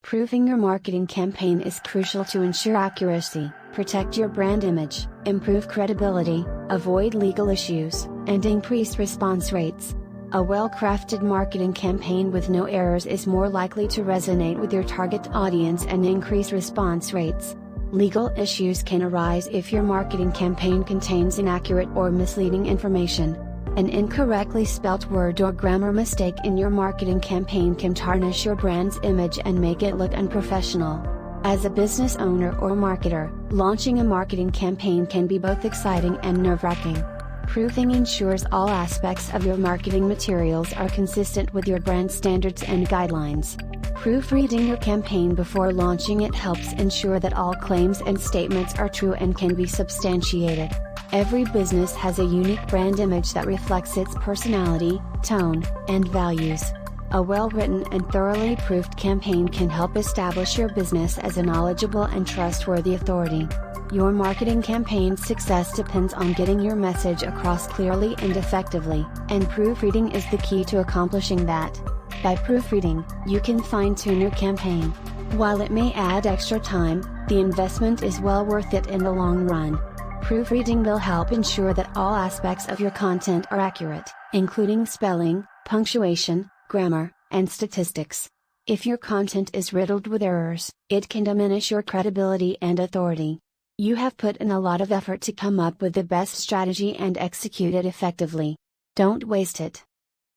Proofing your marketing campaign is crucial to ensure accuracy, protect your brand image, improve credibility, avoid legal issues, and increase response rates. A well-crafted marketing campaign with no errors is more likely to resonate with your target audience and increase response rates. Legal issues can arise if your marketing campaign contains inaccurate or misleading information. An incorrectly spelt word or grammar mistake in your marketing campaign can tarnish your brand's image and make it look unprofessional. As a business owner or marketer, launching a marketing campaign can be both exciting and nerve-wracking. Proofing ensures all aspects of your marketing materials are consistent with your brand standards and guidelines. Proofreading your campaign before launching it helps ensure that all claims and statements are true and can be substantiated. Every business has a unique brand image that reflects its personality, tone, and values. A well-written and thoroughly proofed campaign can help establish your business as a knowledgeable and trustworthy authority. Your marketing campaign's success depends on getting your message across clearly and effectively, and proofreading is the key to accomplishing that. By proofreading, you can fine-tune your campaign. While it may add extra time, the investment is well worth it in the long run. Proofreading will help ensure that all aspects of your content are accurate, including spelling, punctuation, grammar, and statistics. If your content is riddled with errors, it can diminish your credibility and authority. You have put in a lot of effort to come up with the best strategy and execute it effectively. Don't waste it.